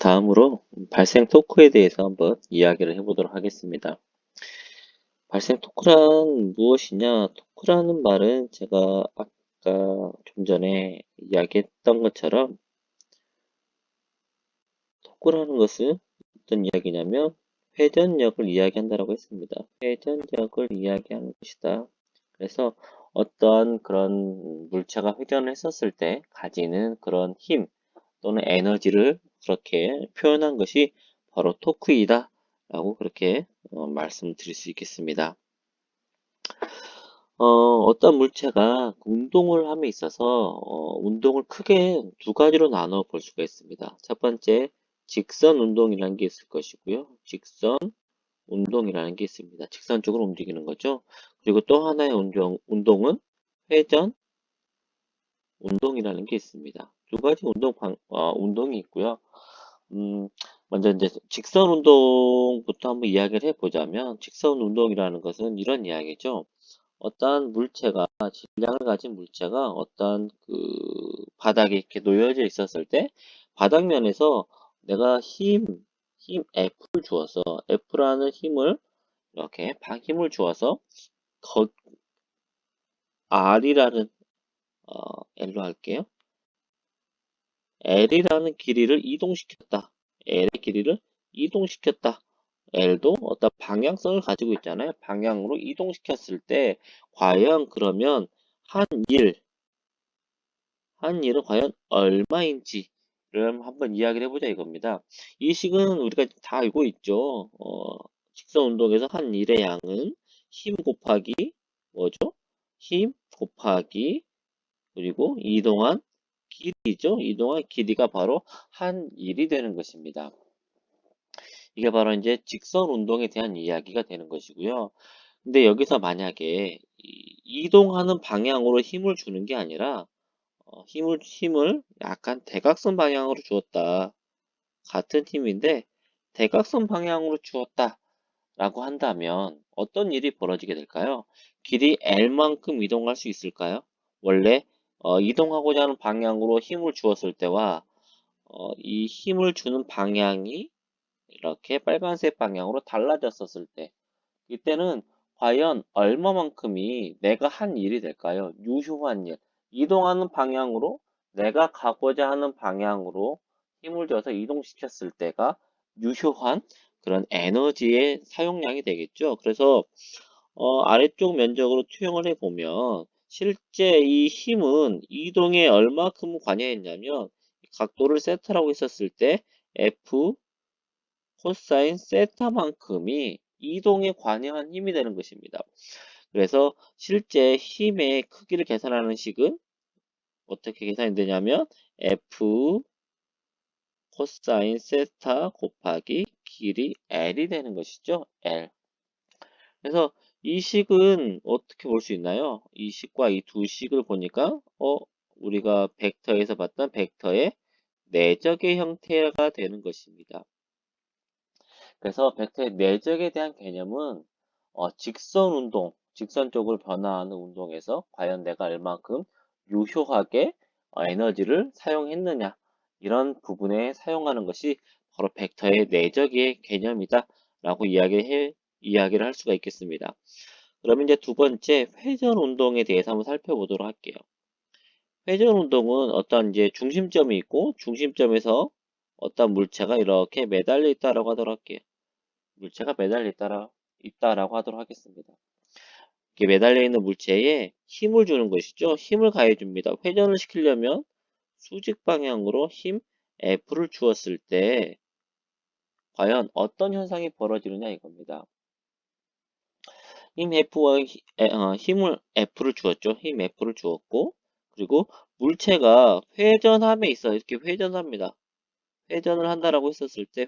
다음으로 발생 토크에 대해서 한번 이야기를 해보도록 하겠습니다. 발생 토크란 무엇이냐? 토크라는 말은 제가 아까 좀 전에 이야기했던 것처럼 토크라는 것은 어떤 이야기냐면 회전력을 이야기한다라고 했습니다. 회전력을 이야기하는 것이다. 그래서 어떠한 그런 물체가 회전을 했었을 때 가지는 그런 힘 또는 에너지를 그렇게 표현한 것이 바로 토크이다 라고 그렇게 말씀드릴 수 있겠습니다. 어떤 물체가 운동을 함에 있어서 운동을 크게 두 가지로 나눠 볼 수가 있습니다. 첫 번째, 직선 운동이라는 게 있을 것이고요. 직선 운동이라는 게 있습니다. 직선적으로 움직이는 거죠. 그리고 또 하나의 운동은 회전 운동이라는 게 있습니다. 두 가지 운동이 있고요. 음, 먼저 이제 직선 운동부터 한번 이야기를 해보자면, 직선 운동이라는 것은 이런 이야기죠. 어떠한 물체가, 질량을 가진 물체가 어떠한 그 바닥에 이렇게 놓여져 있었을 때, 바닥면에서 내가 힘 F를 주어서, F라는 힘을, 이렇게 힘을 주어서, 거, R이라는, L로 할게요. L이라는 길이를 이동시켰다. L의 길이를 이동시켰다. L도 어떤 방향성을 가지고 있잖아요. 방향으로 이동시켰을 때 과연 그러면 한 일, 한 일은 과연 얼마인지를 한번 이야기를 해보자 이겁니다. 이 식은 우리가 다 알고 있죠. 직선 운동에서 한 일의 양은 힘 곱하기 뭐죠? 힘 곱하기 그리고 이동한 길이죠. 이동한 길이가 바로 한 일이 되는 것입니다. 이게 바로 이제 직선 운동에 대한 이야기가 되는 것이고요. 근데 여기서 만약에 이동하는 방향으로 힘을 주는 게 아니라 힘을 약간 대각선 방향으로 주었다. 같은 힘인데 대각선 방향으로 주었다. 라고 한다면 어떤 일이 벌어지게 될까요? 길이 L만큼 이동할 수 있을까요? 원래 이동하고자 하는 방향으로 힘을 주었을 때와 이 힘을 주는 방향이 이렇게 빨간색 방향으로 달라졌었을 때 이때는 과연 얼마만큼이 내가 한 일이 될까요? 유효한 일. 이동하는 방향으로 내가 가고자 하는 방향으로 힘을 줘서 이동시켰을 때가 유효한 그런 에너지의 사용량이 되겠죠. 그래서 아래쪽 면적으로 투영을 해보면 실제 이 힘은 이동에 얼마큼 관여했냐면 각도를 세타라고 했었을 때 F 코사인 세타만큼이 이동에 관여한 힘이 되는 것입니다. 그래서 실제 힘의 크기를 계산하는 식은 어떻게 계산이 되냐면 F 코사인 세타 곱하기 길이 L이 되는 것이죠. L. 그래서 이 식은 어떻게 볼 수 있나요? 이 식과 이 두 식을 보니까 우리가 벡터에서 봤던 벡터의 내적의 형태가 되는 것입니다. 그래서 벡터의 내적에 대한 개념은 직선 운동, 직선 쪽으로 변화하는 운동에서 과연 내가 얼만큼 유효하게 에너지를 사용했느냐 이런 부분에 사용하는 것이 바로 벡터의 내적의 개념이다 라고 이야기를 할 수가 있겠습니다. 그러면 이제 두 번째 회전 운동에 대해서 한번 살펴보도록 할게요. 회전 운동은 어떤 이제 중심점이 있고 중심점에서 어떤 물체가 이렇게 매달려 있다라고 하도록 할게요. 물체가 매달려 있다라고 하도록 하겠습니다. 이렇게 매달려 있는 물체에 힘을 주는 것이죠. 힘을 가해줍니다. 회전을 시키려면 수직 방향으로 힘 F를 주었을 때 과연 어떤 현상이 벌어지느냐 이겁니다. 힘을 F를 주었죠. 힘 F를 주었고 그리고 물체가 회전함에 있어 이렇게 회전합니다. 회전을 한다라고 했었을 때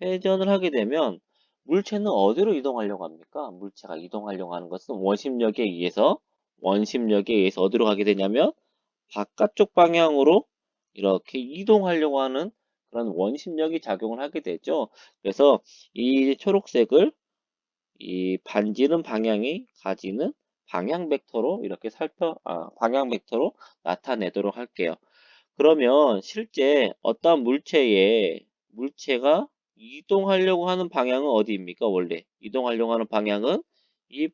회전을 하게 되면 물체는 어디로 이동하려고 합니까? 물체가 이동하려고 하는 것은 원심력에 의해서 어디로 가게 되냐면 바깥쪽 방향으로 이렇게 이동하려고 하는 그런 원심력이 작용을 하게 되죠. 그래서 이 초록색을 이 반지름 방향이 가지는 방향 벡터로 이렇게 방향 벡터로 나타내도록 할게요. 그러면 실제 어떤 물체가 이동하려고 하는 방향은 어디입니까? 원래 이동하려고 하는 방향은 이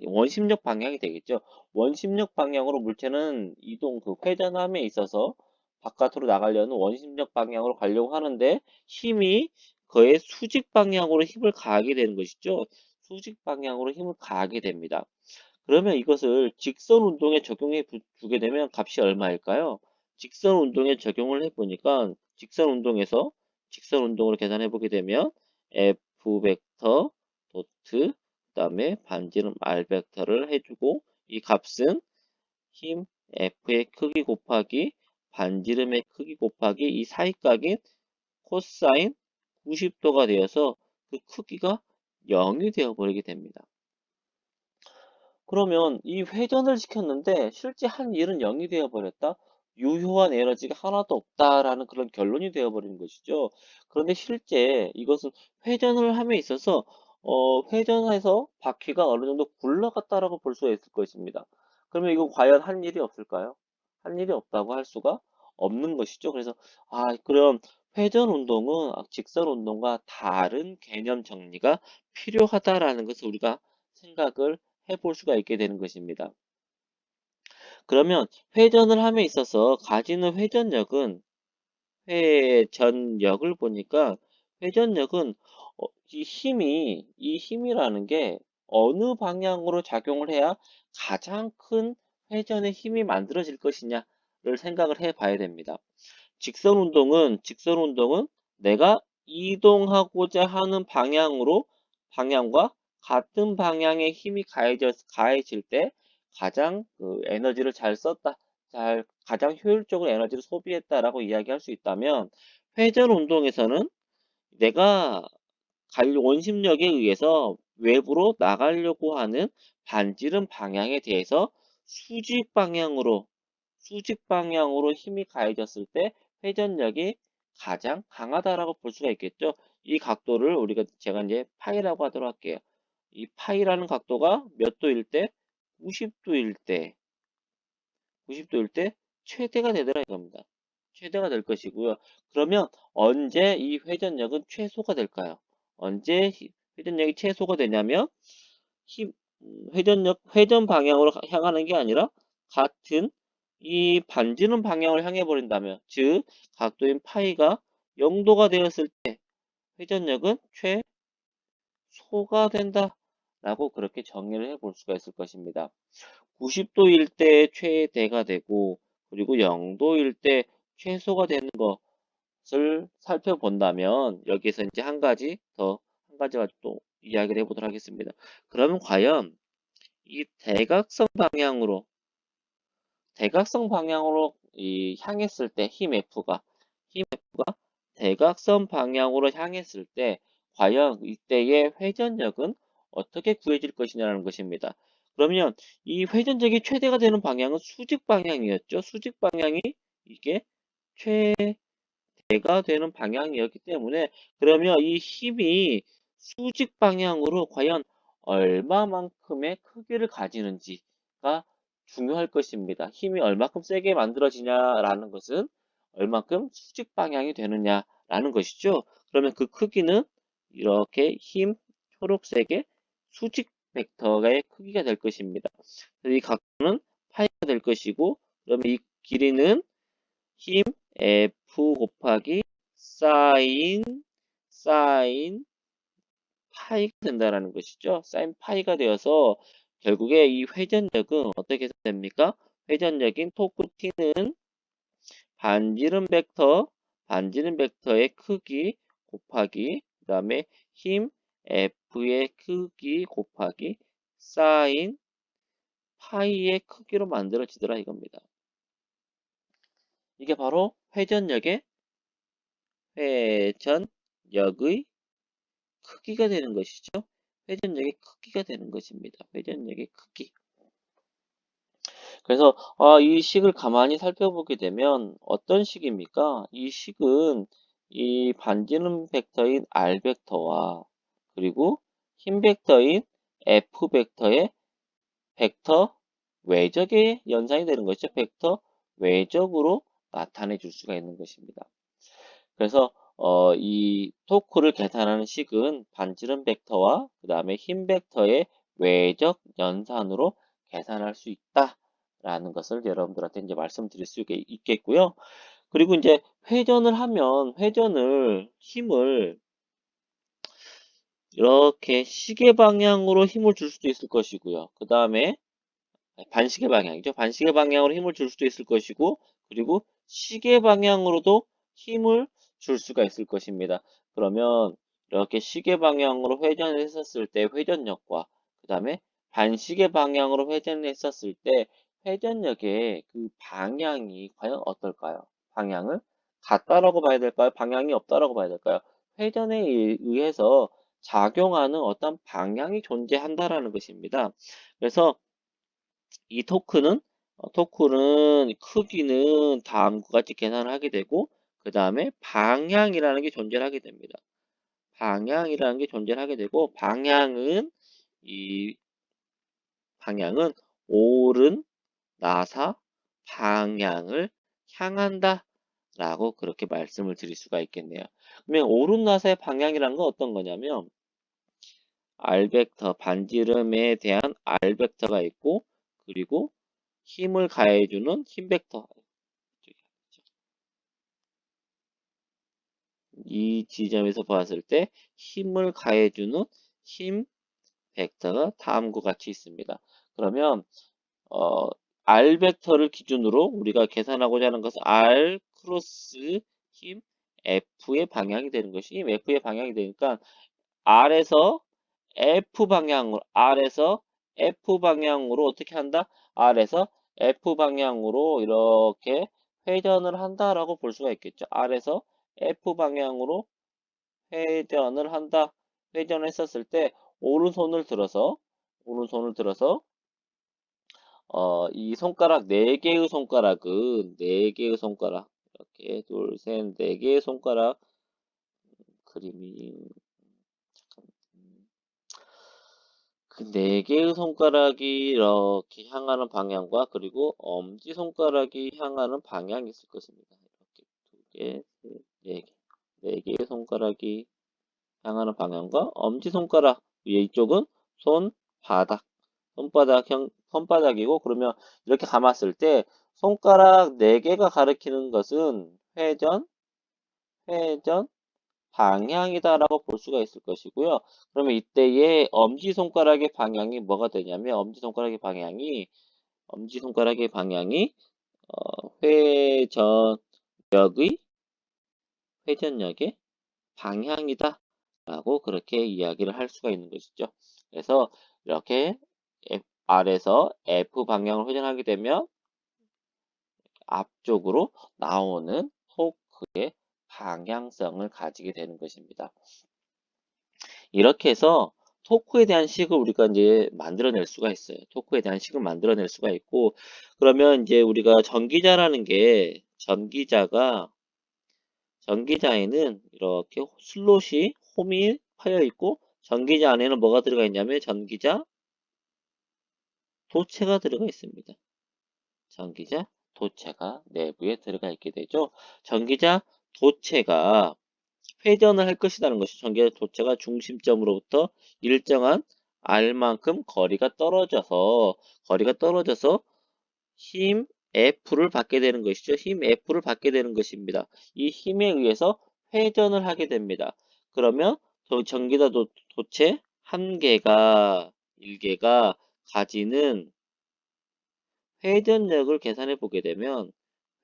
원심력 방향이 되겠죠. 원심력 방향으로 물체는 그 회전함에 있어서 바깥으로 나가려는 원심력 방향으로 가려고 하는데 힘이 그의 수직 방향으로 힘을 가하게 되는 것이죠. 수직 방향으로 힘을 가하게 됩니다. 그러면 이것을 직선 운동에 적용해 주게 되면 값이 얼마일까요? 직선 운동에 적용을 해보니까 직선 운동으로 계산해 보게 되면 F 벡터 도트 그다음에 반지름 R 벡터를 해주고 이 값은 힘 F의 크기 곱하기 반지름의 크기 곱하기 이 사이각인 코사인 90도가 되어서 그 크기가 0이 되어 버리게 됩니다. 그러면 이 회전을 시켰는데 실제 한 일은 0이 되어 버렸다. 유효한 에너지가 하나도 없다라는 그런 결론이 되어 버리는 것이죠. 그런데 실제 이것은 회전을 함에 있어서 회전해서 바퀴가 어느 정도 굴러갔다라고 볼 수가 있을 것입니다. 그러면 이거 과연 한 일이 없을까요? 한 일이 없다고 할 수가 없는 것이죠. 그래서 그럼 회전 운동은 직선 운동과 다른 개념 정리가 필요하다라는 것을 우리가 생각을 해볼 수가 있게 되는 것입니다. 그러면 회전을 함에 있어서 가지는 회전력을 보니까 회전력은 이 힘이라는 게 어느 방향으로 작용을 해야 가장 큰 회전의 힘이 만들어질 것이냐를 생각을 해 봐야 됩니다. 직선 운동은 내가 이동하고자 하는 방향과 같은 방향의 힘이 가해질 때 가장 그 에너지를 잘 썼다, 가장 효율적으로 에너지를 소비했다라고 이야기할 수 있다면 회전 운동에서는 내가 원심력에 의해서 외부로 나가려고 하는 반지름 방향에 대해서 수직 방향으로 수직 방향으로 힘이 가해졌을 때 회전력이 가장 강하다라고 볼 수가 있겠죠. 이 각도를 제가 이제 파이라고 하도록 할게요. 이 파이라는 각도가 몇 도일 때? 90도일 때, 90도일 때 최대가 되더라 이겁니다. 최대가 될 것이고요. 그러면 언제 이 회전력은 최소가 될까요? 언제 회전력이 최소가 되냐면 힘, 회전 방향으로 향하는 게 아니라 같은 이 반지름 방향을 향해 버린다면, 즉 각도인 파이가 0도가 되었을 때 회전력은 최소가 된다라고 그렇게 정의를 해 볼 수가 있을 것입니다. 90도일 때 최대가 되고 그리고 0도일 때 최소가 되는 것을 살펴본다면 여기에서 이제 한 가지 가지고 또 이야기를 해보도록 하겠습니다. 그러면 과연 이 대각선 방향으로 향했을 때 힘 F가 대각선 방향으로 향했을 때 과연 이때의 회전력은 어떻게 구해질 것이냐는 것입니다. 그러면 이 회전력이 최대가 되는 방향은 수직 방향이었죠. 수직 방향이 이게 최대가 되는 방향이었기 때문에 그러면 이 힘이 수직 방향으로 과연 얼마만큼의 크기를 가지는지가 중요할 것입니다. 힘이 얼마큼 세게 만들어지냐라는 것은 얼마큼 수직 방향이 되느냐라는 것이죠. 그러면 그 크기는 이렇게 초록색의 수직 벡터의 크기가 될 것입니다. 이 각도는 파이가 될 것이고, 그러면 이 길이는 힘 F 곱하기 사인 파이가 된다라는 것이죠. 사인 파이가 되어서 결국에 이 회전력은 어떻게 됩니까? 회전력인 토크 T는 반지름 벡터의 크기 곱하기 그 다음에 힘 F의 크기 곱하기 사인 파이의 크기로 만들어지더라 이겁니다. 이게 바로 회전력의 크기가 되는 것이죠. 회전력의 크기가 되는 것입니다. 회전력의 크기. 그래서 이 식을 가만히 살펴보게 되면 어떤 식입니까? 이 식은 이 반지름 벡터인 R 벡터와 그리고 힘 벡터인 F 벡터의 벡터 외적의 연산이 되는 것이죠. 벡터 외적으로 나타내 줄 수가 있는 것입니다. 그래서 이 토크를 계산하는 식은 반지름 벡터와 그 다음에 힘 벡터의 외적 연산으로 계산할 수 있다라는 것을 여러분들한테 이제 말씀드릴 수 있겠고요. 그리고 이제 회전을 하면 힘을 이렇게 시계 방향으로 힘을 줄 수도 있을 것이고요. 그 다음에 반시계 방향이죠. 반시계 방향으로 힘을 줄 수도 있을 것이고, 그리고 시계 방향으로도 힘을 줄 수가 있을 것입니다. 그러면 이렇게 시계 방향으로 회전을 했었을 때 회전력과 그 다음에 반시계 방향으로 회전을 했었을 때 회전력의 그 방향이 과연 어떨까요? 방향을 같다라고 봐야 될까요? 방향이 없다라고 봐야 될까요? 회전에 의해서 작용하는 어떤 방향이 존재한다라는 것입니다. 그래서 이 토크는 크기는 다음과 같이 계산을 하게 되고, 그 다음에 방향이라는 게 존재를 하게 됩니다. 방향이라는 게 존재를 하게 되고, 이 방향은 오른 나사 방향을 향한다 라고 그렇게 말씀을 드릴 수가 있겠네요. 그러면 오른 나사의 방향이라는 건 어떤 거냐면, 반지름에 대한 R 벡터가 있고, 그리고 힘을 가해주는 힘 벡터. 이 지점에서 봤을 때 힘을 가해주는 힘 벡터가 다음과 같이 있습니다. 그러면 어, R 벡터를 기준으로 우리가 계산하고자 하는 것은 R 크로스 힘 F의 방향이 되는 것이 힘 F의 방향이 되니까 R에서 F 방향으로 어떻게 한다? R에서 F 방향으로 이렇게 회전을 한다라고 볼 수가 있겠죠. R에서 F 방향으로 회전을 한다. 회전을 했었을 때 오른손을 들어서 이 손가락 네 개의 손가락 이렇게 둘, 셋, 네 개의 손가락 그림이 그 네 개의 손가락이 이렇게 향하는 방향과 그리고 엄지 손가락이 향하는 방향이 있을 것입니다. 이렇게 두 개, 셋, 네 개, 네 개의 손가락이 향하는 방향과 엄지 손가락 위에 이쪽은 손바닥이고 그러면 이렇게 감았을 때 손가락 4개가 가리키는 것은 회전 방향이다라고 볼 수가 있을 것이고요. 그러면 이때의 엄지손가락의 방향이 뭐가 되냐면 엄지손가락의 방향이 회전력의 회전력의 방향이다 라고 그렇게 이야기를 할 수가 있는 것이죠. 그래서 이렇게 R에서 F 방향을 회전하게 되면 앞쪽으로 나오는 토크의 방향성을 가지게 되는 것입니다. 이렇게 해서 토크에 대한 식을 우리가 이제 만들어낼 수가 있어요. 토크에 대한 식을 만들어낼 수가 있고, 그러면 이제 우리가 전기자에는 이렇게 슬롯이 홈이 파여 있고, 전기자 안에는 뭐가 들어가 있냐면 전기자 도체가 들어가 있습니다. 전기자 도체가 내부에 들어가 있게 되죠. 전기자 도체가 회전을 할 것이라는 것이 전기자 도체가 중심점으로부터 일정한 R만큼 거리가 떨어져서 힘 F를 받게 되는 것이죠. 힘 F를 받게 되는 것입니다. 이 힘에 의해서 회전을 하게 됩니다. 그러면 전기자 도체 한 개가 일개가 가지는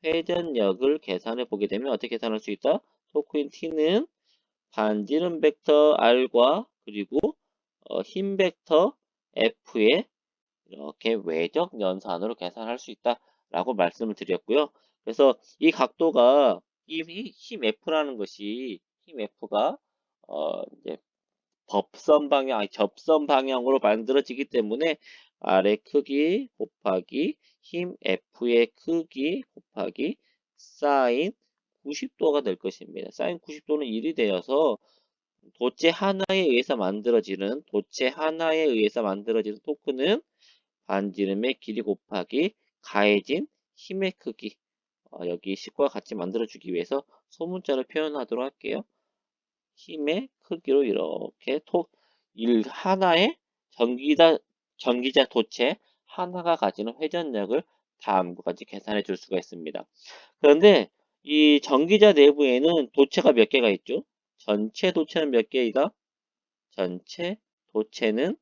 회전력을 계산해 보게 되면 어떻게 계산할 수 있다? 토크인 T는 반지름 벡터 R과 그리고 힘 벡터 F의 이렇게 외적 연산으로 계산할 수 있다라고 말씀을 드렸고요. 그래서 이 각도가 힘 F라는 것이 힘 F가 이제 접선 방향으로 만들어지기 때문에 R의 크기 곱하기 힘 F의 크기 곱하기 사인 90도가 될 것입니다. 사인 90도는 1이 되어서 도체 하나에 의해서 만들어지는 토크는 반지름의 길이 곱하기 가해진 힘의 크기 여기 식과 같이 만들어주기 위해서 소문자를 표현하도록 할게요. 힘의 크기로 이렇게 하나의 전기자 도체 하나가 가지는 회전력을 다음과 같이 계산해 줄 수가 있습니다. 그런데 이 전기자 내부에는 도체가 몇 개가 있죠? 전체 도체는 몇 개이다? 전체 도체는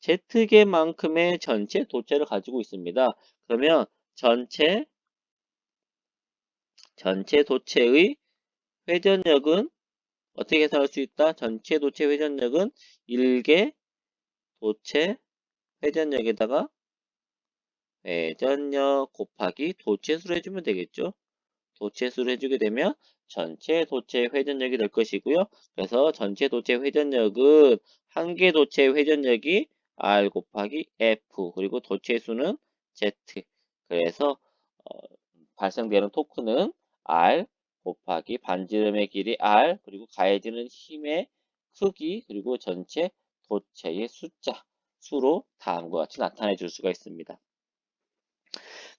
Z개만큼의 전체 도체를 가지고 있습니다. 그러면 전체 도체의 회전력은 어떻게 계산할 수 있다? 전체 도체 회전력은 1개 도체 회전력에다가 회전력 곱하기 도체수를 해주면 되겠죠? 도체수를 해주게 되면 전체 도체 회전력이 될 것이고요. 그래서 전체 도체 회전력은 한 개 도체 회전력이 R 곱하기 F 그리고 도체수는 Z. 그래서 발생되는 토크는 R 곱하기 반지름의 길이 R 그리고 가해지는 힘의 크기 그리고 전체 도체의 수로 다음과 같이 나타내 줄 수가 있습니다.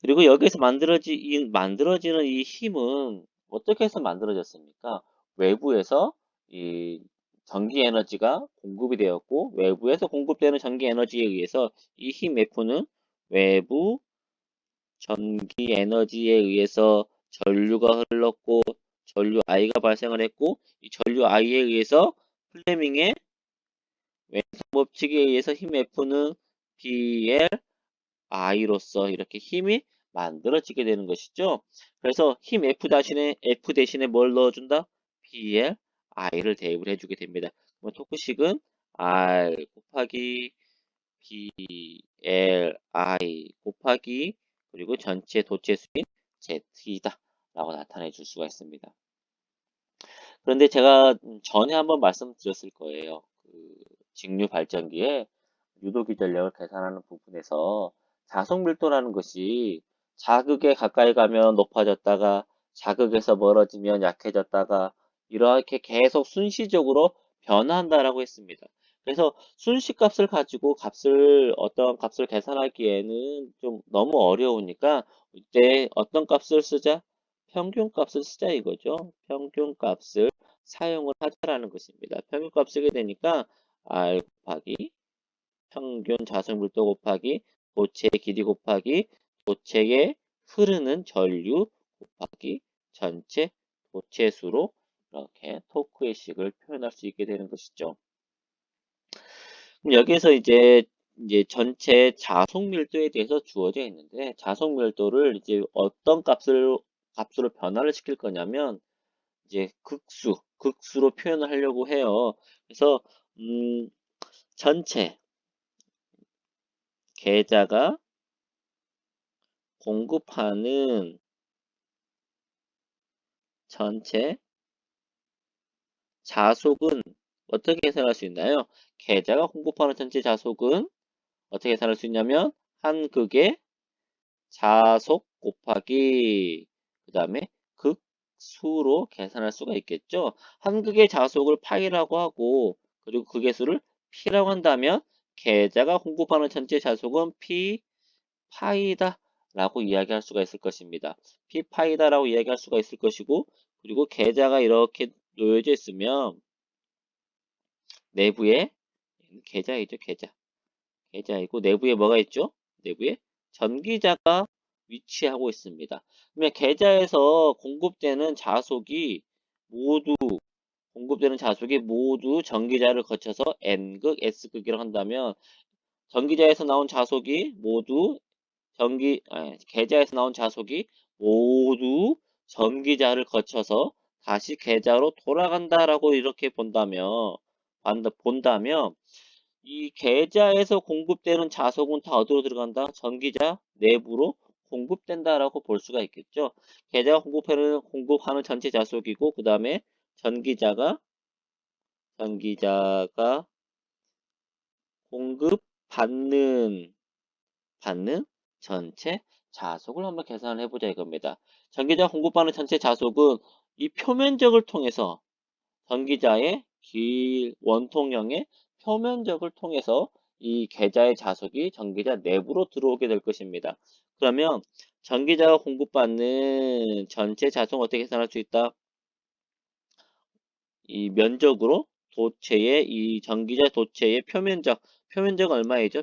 그리고 여기서 만들어지는 이 힘은 어떻게 해서 만들어졌습니까? 외부에서 이 전기 에너지가 공급이 되었고, 외부에서 공급되는 전기 에너지에 의해서 이 힘 F는 외부 전기 에너지에 의해서 전류가 흘렀고, 전류 I가 발생을 했고, 이 전류 I에 의해서 플레밍의 왼손 법칙에 의해서 힘 F는 BL I로서 이렇게 힘이 만들어지게 되는 것이죠. 그래서 힘 F 대신에 뭘 넣어준다? BL I를 대입을 해주게 됩니다. 그럼 토크식은 R 곱하기 BL I 곱하기 그리고 전체 도체수인 Z이다 라고 나타내 줄 수가 있습니다. 그런데 제가 전에 한번 말씀드렸을 거예요. 직류 발전기에 유도기 전력을 계산하는 부분에서 자속 밀도라는 것이 자극에 가까이 가면 높아졌다가 자극에서 멀어지면 약해졌다가 이렇게 계속 순시적으로 변화한다라고 했습니다. 그래서 순시값을 가지고 어떤 값을 계산하기에는 좀 너무 어려우니까 이때 어떤 값을 쓰자? 평균값을 쓰자 이거죠. 평균값을 사용을 하자라는 것입니다. 평균값 쓰게 되니까 R 곱하기 평균 자석밀도 곱하기 도체의 길이 곱하기 도체에 흐르는 전류 곱하기 전체 도체수로 이렇게 토크의 식을 표현할 수 있게 되는 것이죠. 그럼 여기에서 이제 전체 자속 밀도에 대해서 주어져 있는데 자속 밀도를 이제 어떤 값으로 변화를 시킬 거냐면 이제 극수로 표현을 하려고 해요. 그래서 전체 계좌가 공급하는 전체 자속은 어떻게 계산할 수 있나요? 계좌가 공급하는 전체 자속은 어떻게 계산할 수 있냐면 한 극의 자속 곱하기 그 다음에 극수로 계산할 수가 있겠죠. 한 극의 자속을 파이라고 하고 그리고 극의 수를 p라고 한다면 계좌가 공급하는 전체 자속은 p 파이다 라고 이야기할 수가 있을 것입니다. p 파이다 라고 이야기할 수가 있을 것이고 그리고 계좌가 이렇게 놓여져 있으면 내부에 계좌이죠. 계좌이고 내부에 뭐가 있죠? 내부에 전기자가 위치하고 있습니다. 그러면 계좌에서 공급되는 자속이 모두 전기자를 거쳐서 N극, S극이라고 한다면 전기자에서 나온 자속이 모두 계좌에서 나온 자속이 모두 전기자를 거쳐서 다시 계좌로 돌아간다라고 이렇게 본다면 이 계좌에서 공급되는 자석은 다 어디로 들어간다? 전기자 내부로 공급된다라고 볼 수가 있겠죠. 계좌가 공급하는 전체 자석이고 그 다음에 전기자가 공급받는 전체 자속을 한번 계산을 해보자 이겁니다. 전기자 공급받는 전체 자속은 이 표면적을 통해서 전기자의 원통형의 표면적을 통해서 이 계좌의 자석이 전기자 내부로 들어오게 될 것입니다. 그러면 전기자가 공급받는 전체 자속을 어떻게 계산할 수 있다? 이 면적으로 도체의 이 전기자 도체의 표면적은 얼마이죠?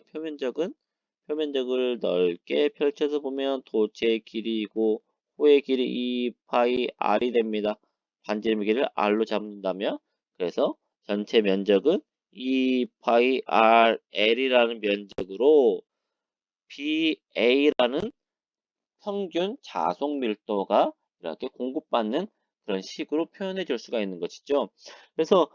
표면적을 넓게 펼쳐서 보면 도체의 길이이고 호의 길이 2파이 r이 됩니다. 반지름의 길이를 r로 잡는다면 그래서 전체 면적은 2파이 r l이라는 면적으로 BA라는 평균 자속 밀도가 이렇게 공급받는 그런 식으로 표현해 줄 수가 있는 것이죠. 그래서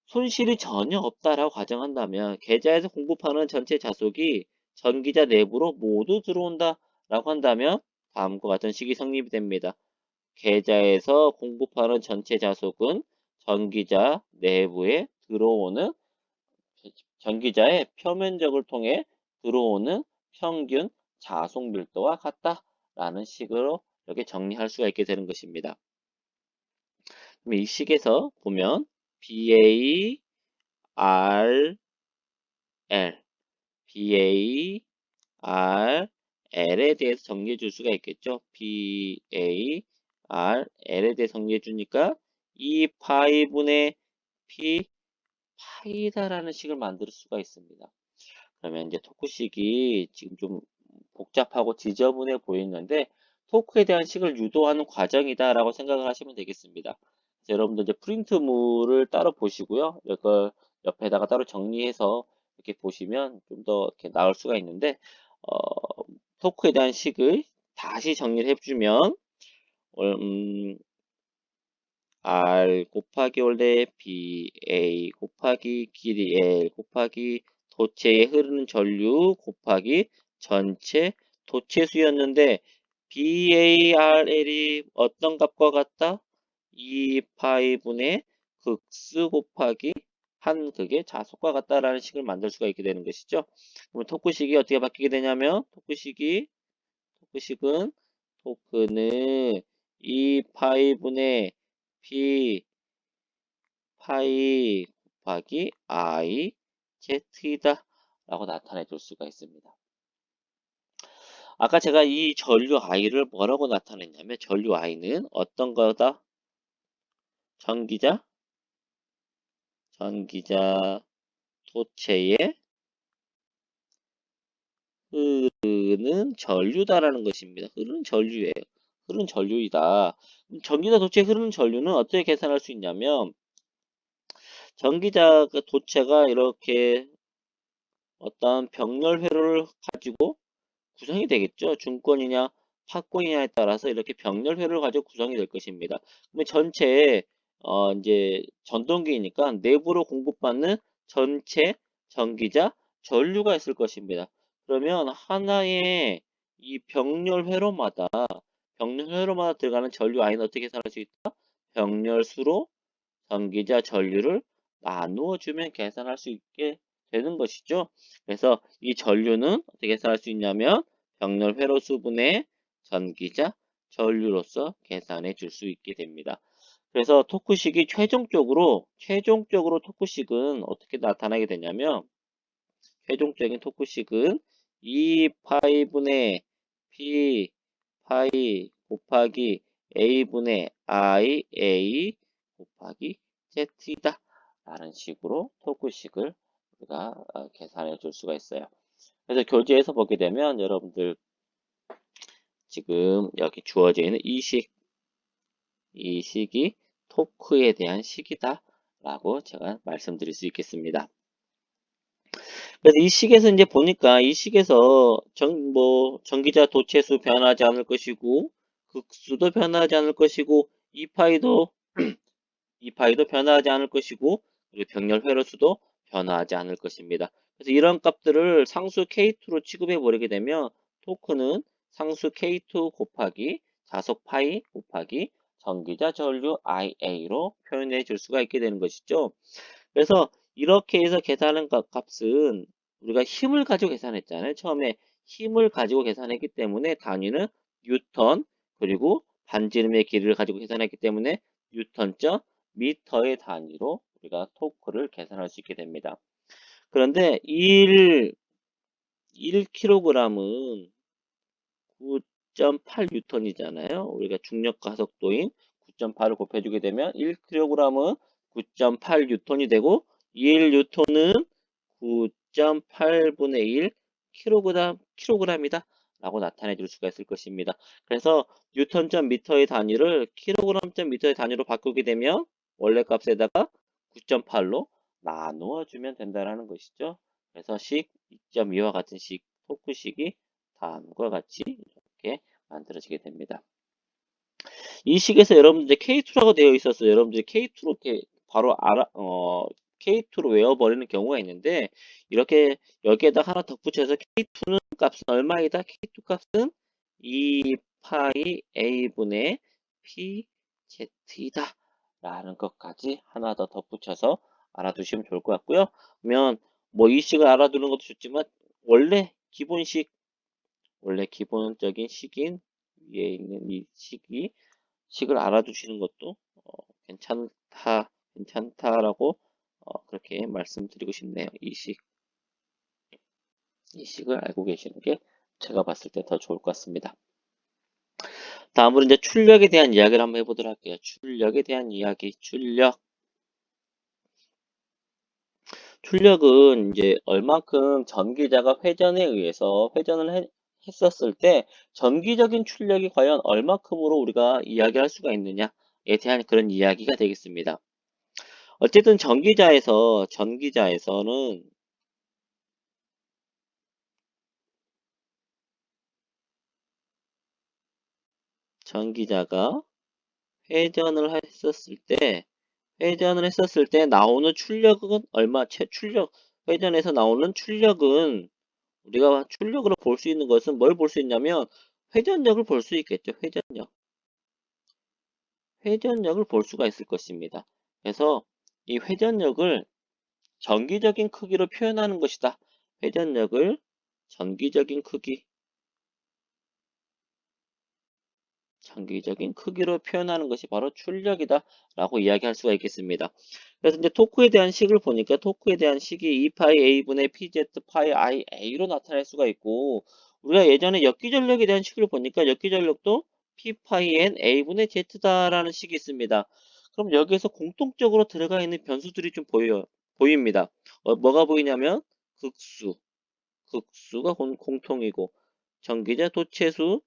손실이 전혀 없다라고 가정한다면 계좌에서 공급하는 전체 자속이 전기자 내부로 모두 들어온다라고 한다면 다음과 같은 식이 성립이 됩니다. 계좌에서 공급하는 전체 자속은 전기자 내부에 들어오는 전기자의 표면적을 통해 들어오는 평균 자속 밀도와 같다라는 식으로 이렇게 정리할 수가 있게 되는 것입니다. 그럼 이 식에서 보면 BA, R, L, BA, R, L에 대해서 정리해 줄 수가 있겠죠. BA, R, L에 대해 정리해 주니까 2파이분의 P 파이다라는 식을 만들 수가 있습니다. 그러면 이제 토크식이 지금 좀 복잡하고 지저분해 보이는데 토크에 대한 식을 유도하는 과정이다라고 생각을 하시면 되겠습니다. 여러분들 이제 프린트물을 따로 보시고요. 이걸 옆에다가 따로 정리해서 이렇게 보시면 좀 더 이렇게 나올 수가 있는데 어, 토크에 대한 식을 다시 정리를 해주면 R 곱하기 원래 BA 곱하기 길이 L 곱하기 도체에 흐르는 전류 곱하기 전체 도체수였는데 BARL이 어떤 값과 같다? 2파이분의 극수 곱하기 한 극의 자속과 같다라는 식을 만들 수가 있게 되는 것이죠. 그러면 토크식이 어떻게 바뀌게 되냐면 토크는 2파이분의 P 파이 곱하기 I Z이다 라고 나타내 줄 수가 있습니다. 아까 제가 이 전류 I를 뭐라고 나타냈냐면 전류 I는 어떤 거다? 전기자 도체에 흐르는 전류다라는 것입니다. 흐르는 전류예요. 흐르는 전류이다. 전기자 도체에 흐르는 전류는 어떻게 계산할 수 있냐면 전기자 도체가 이렇게 어떤 병렬 회로를 가지고 구성이 되겠죠. 중권이냐 파권이냐에 따라서 이렇게 병렬 회로를 가지고 구성이 될 것입니다. 그러면 전체에 이제 전동기니까 내부로 공급받는 전체 전기자 전류가 있을 것입니다. 그러면 하나의 이 병렬 회로마다 들어가는 전류 I는 어떻게 계산할 수 있다? 병렬수로 전기자 전류를 나누어 주면 계산할 수 있게 되는 것이죠. 그래서 이 전류는 어떻게 계산할 수 있냐면 병렬 회로 수분의 전기자 전류로서 계산해 줄 수 있게 됩니다. 그래서 토크식이 최종적으로 토크식은 어떻게 나타나게 되냐면 최종적인 토크식은 2파이분의 P 파이 곱하기 A분의 IA 곱하기 Z이다 라는 식으로 토크식을 우리가 계산해 줄 수가 있어요. 그래서 교재에서 보게 되면 여러분들 지금 여기 주어져 있는 이 식이 토크에 대한 식이다 라고 제가 말씀드릴 수 있겠습니다. 그래서 이 식에서 이제 보니까 이 식에서 전기자 도체수 변하지 않을 것이고 극수도 변하지 않을 것이고 이파이도 변하지 않을 것이고 그리고 병렬 회로수도 변하지 않을 것입니다. 그래서 이런 값들을 상수 K2로 취급해 버리게 되면 토크는 상수 K2 곱하기 자속 파이 곱하기 전기자 전류 IA로 표현해 줄 수가 있게 되는 것이죠. 그래서 이렇게 해서 계산한 값은 우리가 힘을 가지고 계산했잖아요. 처음에 힘을 가지고 계산했기 때문에 단위는 뉴턴 그리고 반지름의 길이를 가지고 계산했기 때문에 뉴턴 미터의 단위로 우리가 토크를 계산할 수 있게 됩니다. 그런데 1kg은 9.8N이잖아요. 우리가 중력 가속도인 9.8을 곱해주게 되면 1kg은 9.8N이 되고 1N은 9.8분의 1 킬로그램이다 라고 나타내 줄 수가 있을 것입니다. 그래서 뉴턴.미터의 단위를 킬로그램.미터의 단위로 바꾸게 되면 원래 값에다가 9.8로 나누어 주면 된다는 것이죠. 그래서 식 2.2와 같은 식 토크식이 다음과 같이 이렇게 만들어지게 됩니다. 이 식에서 여러분들 K2라고 되어 있었어요. 여러분들이 K2로 이렇게 바로 K2로 외워버리는 경우가 있는데, 이렇게 여기에다 하나 덧붙여서 K2는 값은 얼마이다? K2 값은 2파이 A분의 PZ이다. 라는 것까지 하나 더 덧붙여서 알아두시면 좋을 것 같고요. 그러면 뭐 이 식을 알아두는 것도 좋지만, 원래 기본적인 식인 위에 있는 이 식을 알아두시는 것도 괜찮다라고 그렇게 말씀드리고 싶네요. 이 식을 알고 계시는 게 제가 봤을 때 더 좋을 것 같습니다. 다음으로 이제 출력에 대한 이야기를 한번 해보도록 할게요. 출력에 대한 이야기, 출력은 이제 얼만큼 전기자가 회전에 의해서 회전을 했었을 때 전기적인 출력이 과연 얼마큼으로 우리가 이야기할 수가 있느냐에 대한 그런 이야기가 되겠습니다. 어쨌든 전기자에서는 전기자가 회전을 했었을 때 나오는 출력은 회전에서 나오는 출력은 우리가 출력으로 볼 수 있는 것은 뭘 볼 수 있냐면 회전력을 볼 수 있겠죠. 회전력을 볼 수가 있을 것입니다. 그래서 이 회전력을 전기적인 크기로 표현하는 것이다. 회전력을 전기적인 크기로 표현하는 것이 바로 출력이다 라고 이야기할 수가 있겠습니다. 그래서 이제 토크에 대한 식을 보니까 토크에 대한 식이 2파이 A분의 PZ 파이 IA로 나타낼 수가 있고, 우리가 예전에 역기전력에 대한 식을 보니까 역기전력도 P 파이 N A분의 Z다라는 식이 있습니다. 그럼 여기에서 공통적으로 들어가 있는 변수들이 좀 보입니다. 뭐가 보이냐면 극수가 공통이고, 전기자 도체수,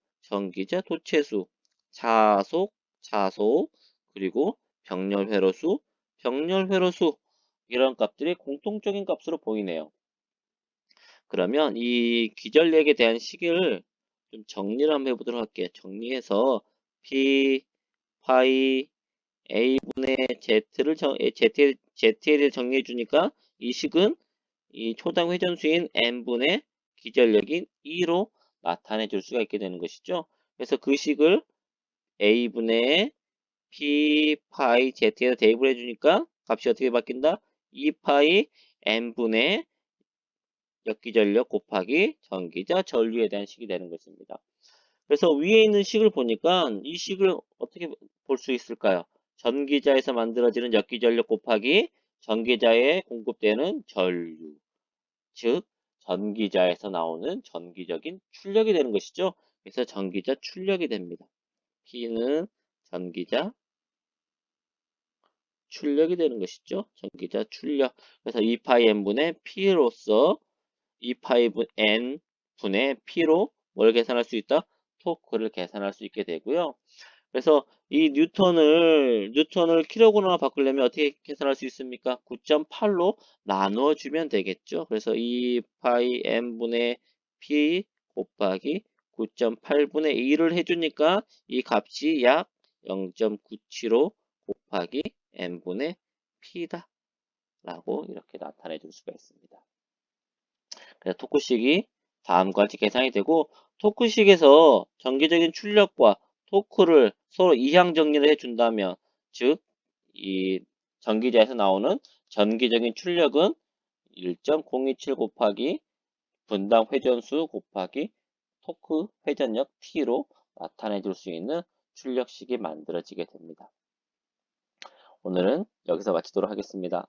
자속, 그리고 병렬 회로수, 이런 값들이 공통적인 값으로 보이네요. 그러면 이 기전력에 대한 식을 좀 정리를 한번 해보도록 할게요. 정리해서 P, 파이, A분의 Z에 대해 정리해 주니까 이 식은 이 초당 회전수인 n분의 기전력인 2로 나타내 줄 수가 있게 되는 것이죠. 그래서 그 식을 a분의 p 파이 z에다 대입을 해주니까 값이 어떻게 바뀐다? 2파이 n분의 역기전력 곱하기 전기자 전류에 대한 식이 되는 것입니다. 그래서 위에 있는 식을 보니까 이 식을 어떻게 볼 수 있을까요? 전기자에서 만들어지는 역기전력 곱하기 전기자에 공급되는 전류, 즉 전기자에서 나오는 전기적인 출력이 되는 것이죠. 그래서 전기자 출력이 됩니다. P는 전기자 출력이 되는 것이죠. 전기자 출력. 그래서 2파이 n분의 P로서 2파이 n분의 P로 뭘 계산할 수 있다? 토크를 계산할 수 있게 되고요. 그래서 이 뉴턴을 킬로그램으로 바꾸려면 어떻게 계산할 수 있습니까? 9.8로 나누어 주면 되겠죠. 그래서 2파이 n분의 p 곱하기 9.8분의 2를 해주니까 이 값이 약 0.975 곱하기 n분의 p다 라고 이렇게 나타내 줄 수가 있습니다. 그래서 토크식이 다음과 같이 계산이 되고, 토크식에서 전기적인 출력과 토크를 서로 이항 정리를 해준다면, 즉 이 전기자에서 나오는 전기적인 출력은 1.027 곱하기 분당 회전수 곱하기 토크 회전력 T로 나타내 줄 수 있는 출력식이 만들어지게 됩니다. 오늘은 여기서 마치도록 하겠습니다.